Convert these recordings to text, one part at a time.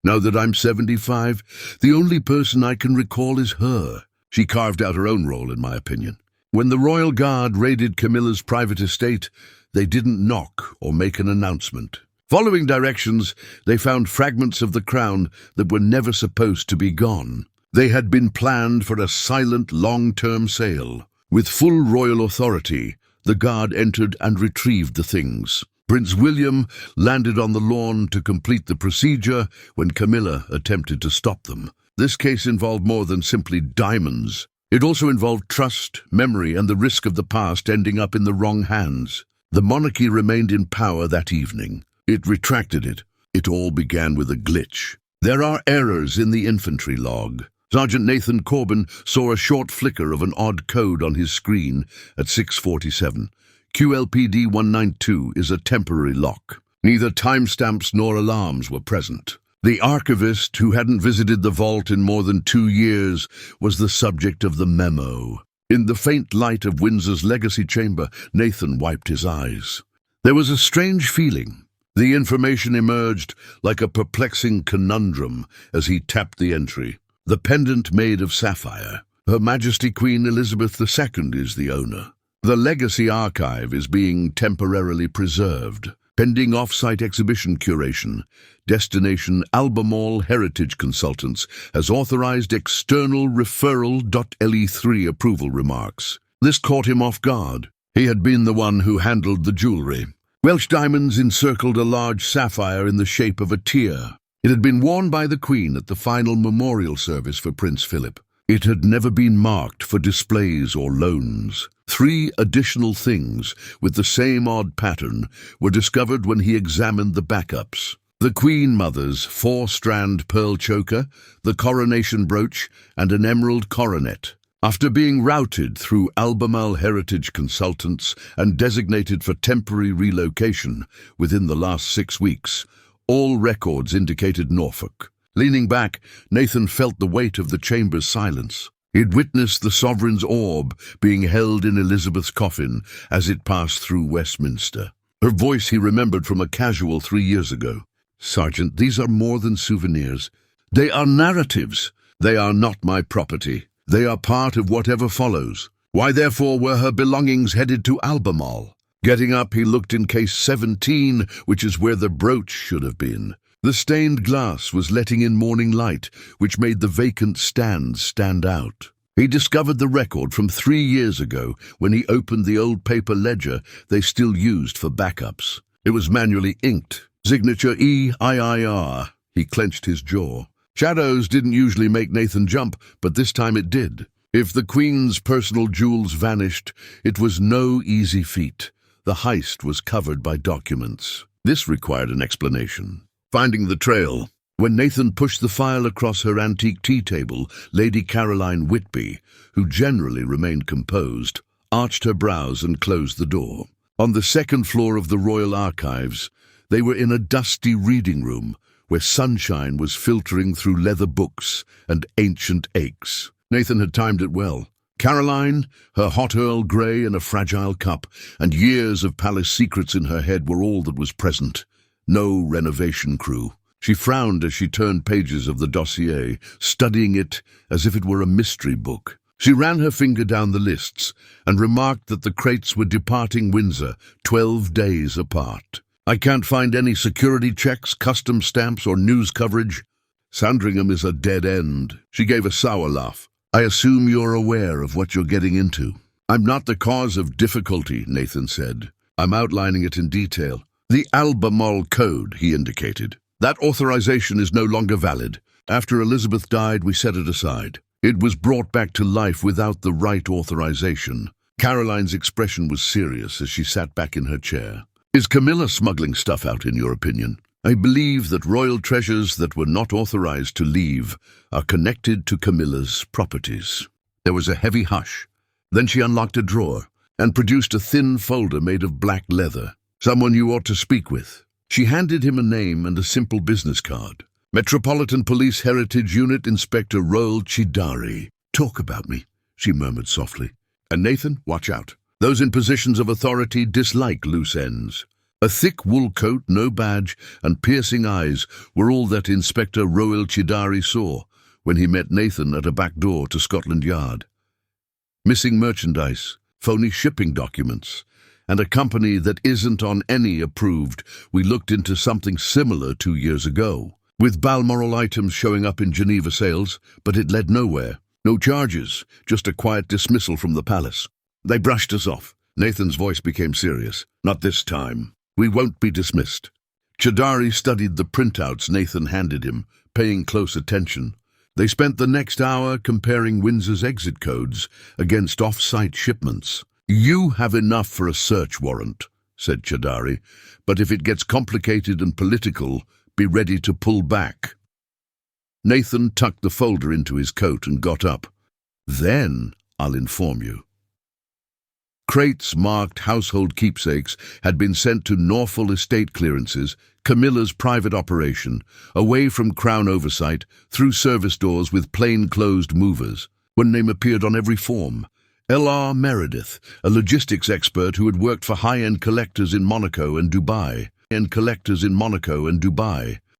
Now that I'm 75, the only person I can recall is her. She carved out her own role, in my opinion. When the royal guard raided Camilla's private estate, they didn't knock or make an announcement. Following directions, they found fragments of the crown that were never supposed to be gone. They had been planned for a silent, long-term sale. With full royal authority, the guard entered and retrieved the things. Prince William landed on the lawn to complete the procedure when Camilla attempted to stop them. This case involved more than simply diamonds. It also involved trust, memory, and the risk of the past ending up in the wrong hands. The monarchy remained in power that evening. It retracted it. It all began with a glitch. There are errors in the infantry log. Sergeant Nathan Corbin saw a short flicker of an odd code on his screen at 6:47. QLPD 192 is a temporary lock. Neither timestamps nor alarms were present. The archivist, who hadn't visited the vault in more than 2 years, was the subject of the memo. In the faint light of Windsor's legacy chamber, Nathan wiped his eyes. There was a strange feeling. The information emerged like a perplexing conundrum as he tapped the entry. The pendant made of sapphire. Her Majesty Queen Elizabeth II is the owner. The legacy archive is being temporarily preserved, pending off-site exhibition curation. Destination Albemarle Heritage Consultants has authorized external referral.le3 approval remarks. This caught him off guard. He had been the one who handled the jewelry. Welsh diamonds encircled a large sapphire in the shape of a tear. It had been worn by the Queen at the final memorial service for Prince Philip. It had never been marked for displays or loans. 3 additional things with the same odd pattern were discovered when he examined the backups. The Queen Mother's 4-strand pearl choker, the coronation brooch, and an emerald coronet. After being routed through Albemarle Heritage Consultants and designated for temporary relocation within the last 6 weeks, all records indicated Norfolk. Leaning back, Nathan felt the weight of the chamber's silence. He'd witnessed the sovereign's orb being held in Elizabeth's coffin as it passed through Westminster. Her voice he remembered from a casual 3 years ago. "Sergeant, these are more than souvenirs. They are narratives. They are not my property. They are part of whatever follows. Why, therefore, were her belongings headed to Albemarle?" Getting up, he looked in case 17, which is where the brooch should have been. The stained glass was letting in morning light, which made the vacant stands stand out. He discovered the record from 3 years ago when he opened the old paper ledger they still used for backups. It was manually inked. Signature EIIR. He clenched his jaw. Shadows didn't usually make Nathan jump, but this time it did. If the Queen's personal jewels vanished, it was no easy feat. The heist was covered by documents. This required an explanation. Finding the trail. When Nathan pushed the file across her antique tea table, Lady Caroline Whitby, who generally remained composed, arched her brows and closed the door. On the second floor of the Royal Archives, they were in a dusty reading room where sunshine was filtering through leather books and ancient aches. Nathan had timed it well. Caroline, her hot Earl Grey in a fragile cup, and years of palace secrets in her head were all that was present. No renovation crew. She frowned as she turned pages of the dossier, studying it as if it were a mystery book. She ran her finger down the lists and remarked that the crates were departing Windsor 12 days apart. "I can't find any security checks, custom stamps, or news coverage. Sandringham is a dead end." She gave a sour laugh. "I assume you're aware of what you're getting into." "I'm not the cause of difficulty," Nathan said. "I'm outlining it in detail." "The Albemarle Code," he indicated. "That authorization is no longer valid. After Elizabeth died, we set it aside. It was brought back to life without the right authorization." Caroline's expression was serious as she sat back in her chair. "Is Camilla smuggling stuff out, in your opinion?" "I believe that royal treasures that were not authorized to leave are connected to Camilla's properties." There was a heavy hush. Then she unlocked a drawer and produced a thin folder made of black leather. "Someone you ought to speak with." She handed him a name and a simple business card. "Metropolitan Police Heritage Unit Inspector Roel Chidari." "Talk about me," she murmured softly. "And Nathan, watch out. Those in positions of authority dislike loose ends." A thick wool coat, no badge, and piercing eyes were all that Inspector Royal Chidari saw when he met Nathan at a back door to Scotland Yard. Missing merchandise, phony shipping documents, and a company that isn't on any approved. We looked into something similar 2 years ago, with Balmoral items showing up in Geneva sales, but it led nowhere. No charges, just a quiet dismissal from the palace. They brushed us off. Nathan's voice became serious. Not this time. We won't be dismissed. Chidari studied the printouts Nathan handed him, paying close attention. They spent the next hour comparing Windsor's exit codes against off-site shipments. "You have enough for a search warrant," said Chidari, "but if it gets complicated and political, be ready to pull back." Nathan tucked the folder into his coat and got up. "Then I'll inform you." Crates marked household keepsakes had been sent to Norfolk estate clearances, Camilla's private operation, away from Crown oversight, through service doors with plain-closed movers. One name appeared on every form: L.R. Meredith, a logistics expert who had worked for high-end collectors in Monaco and Dubai.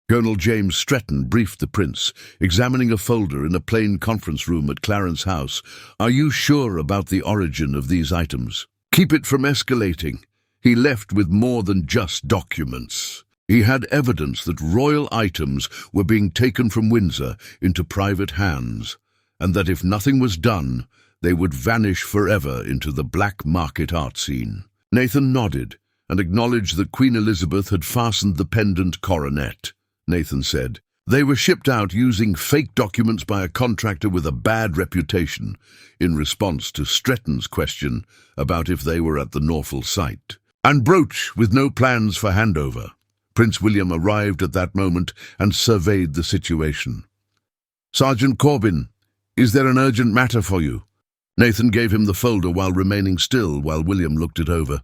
Colonel James Stretton briefed the prince, examining a folder in a plain conference room at Clarence House. "Are you sure about the origin of these items? Keep it from escalating." He left with more than just documents. He had evidence that royal items were being taken from Windsor into private hands, and that if nothing was done, they would vanish forever into the black market art scene. Nathan nodded and acknowledged that Queen Elizabeth had fastened the pendant coronet. Nathan said, "They were shipped out using fake documents by a contractor with a bad reputation," in response to Stretton's question about if they were at the Norfolk site. "And brooch with no plans for handover." Prince William arrived at that moment and surveyed the situation. "Sergeant Corbin, is there an urgent matter for you?" Nathan gave him the folder while remaining still while William looked it over.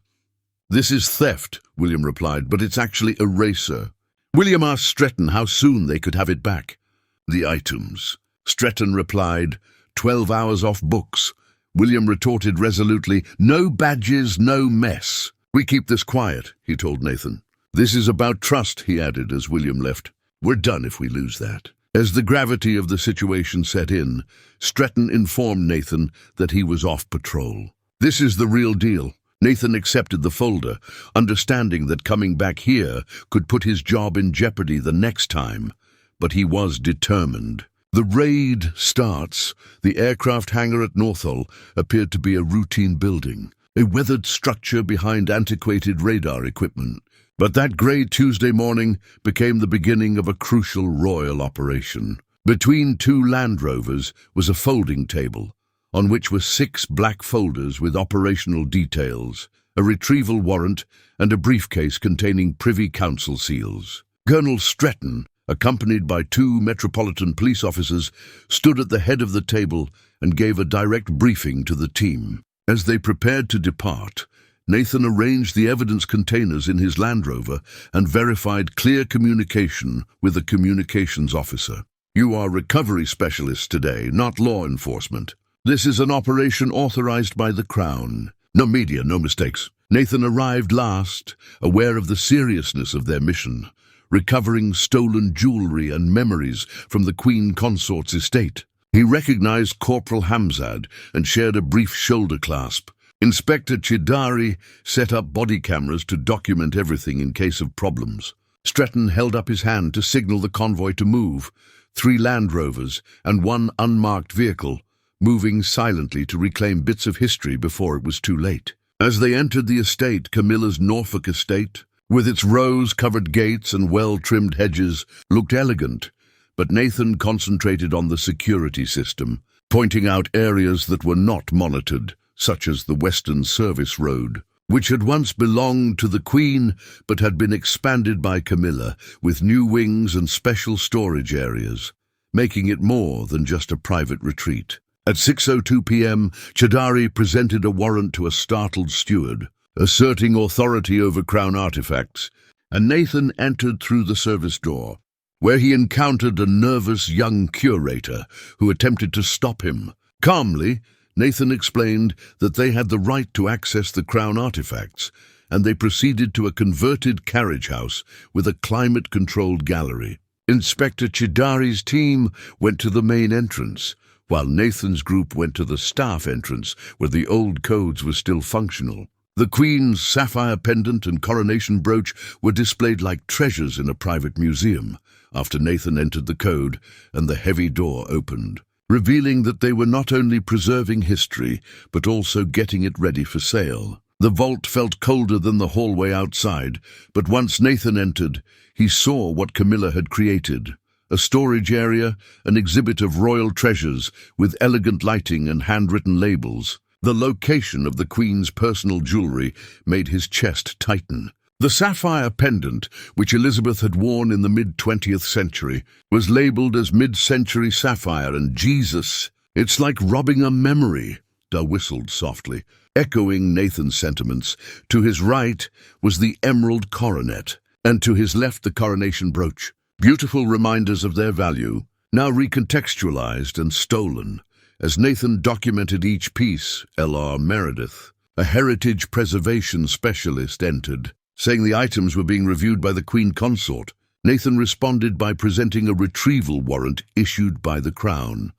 "This is theft," William replied, "but it's actually eraser." William asked Stretton how soon they could have it back. "The items," Stretton replied, 12 hours off books. William retorted resolutely, "No badges, no mess." "We keep this quiet," he told Nathan. "This is about trust," he added as William left. "We're done if we lose that." As the gravity of the situation set in, Stretton informed Nathan that he was off patrol. "This is the real deal." Nathan accepted the folder, understanding that coming back here could put his job in jeopardy the next time, but he was determined. The raid starts. The aircraft hangar at Northull appeared to be a routine building, a weathered structure behind antiquated radar equipment. But that grey Tuesday morning became the beginning of a crucial royal operation. Between 2 Land Rovers was a folding table, on which were 6 black folders with operational details, a retrieval warrant, and a briefcase containing Privy Council seals. Colonel Stretton, accompanied by 2 Metropolitan Police officers, stood at the head of the table and gave a direct briefing to the team. As they prepared to depart, Nathan arranged the evidence containers in his Land Rover and verified clear communication with a communications officer. "You are recovery specialists today, not law enforcement. This is an operation authorized by the Crown. No media, no mistakes." Nathan arrived last, aware of the seriousness of their mission, recovering stolen jewelry and memories from the Queen Consort's estate. He recognized Corporal Hamzad and shared a brief shoulder clasp. Inspector Chidari set up body cameras to document everything in case of problems. Stretton held up his hand to signal the convoy to move. 3 Land Rovers and 1 unmarked vehicle, moving silently to reclaim bits of history before it was too late. As they entered the estate, Camilla's Norfolk estate, with its rose-covered gates and well-trimmed hedges, looked elegant, but Nathan concentrated on the security system, pointing out areas that were not monitored, such as the Western Service Road, which had once belonged to the Queen but had been expanded by Camilla with new wings and special storage areas, making it more than just a private retreat. At 6:02 p.m., Chidari presented a warrant to a startled steward, asserting authority over Crown artifacts, and Nathan entered through the service door, where he encountered a nervous young curator who attempted to stop him. Calmly, Nathan explained that they had the right to access the Crown artifacts, and they proceeded to a converted carriage house with a climate-controlled gallery. Inspector Chidari's team went to the main entrance, while Nathan's group went to the staff entrance where the old codes were still functional. The Queen's sapphire pendant and coronation brooch were displayed like treasures in a private museum after Nathan entered the code and the heavy door opened, revealing that they were not only preserving history but also getting it ready for sale. The vault felt colder than the hallway outside, but once Nathan entered, he saw what Camilla had created. A storage area, an exhibit of royal treasures with elegant lighting and handwritten labels. The location of the Queen's personal jewelry made his chest tighten. The sapphire pendant, which Elizabeth had worn in the mid-20th century, was labeled as mid-century sapphire and Jesus. "It's like robbing a memory," Da whistled softly, echoing Nathan's sentiments. To his right was the emerald coronet, and to his left the coronation brooch. Beautiful reminders of their value, now recontextualized and stolen. As Nathan documented each piece, L.R. Meredith, a heritage preservation specialist, entered, saying the items were being reviewed by the Queen Consort. Nathan responded by presenting a retrieval warrant issued by the Crown.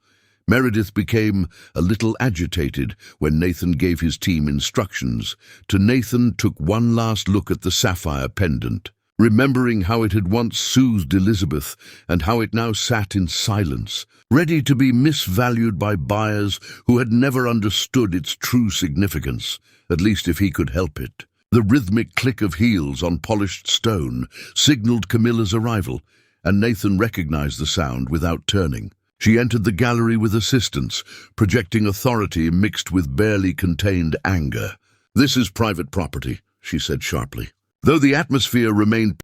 Meredith became a little agitated when Nathan gave his team instructions. Nathan took one last look at the sapphire pendant, remembering how it had once soothed Elizabeth and how it now sat in silence, ready to be misvalued by buyers who had never understood its true significance, at least if he could help it. The rhythmic click of heels on polished stone signaled Camilla's arrival, and Nathan recognized the sound without turning. She entered the gallery with assistance, projecting authority mixed with barely contained anger. "This is private property," she said sharply. Though the atmosphere remained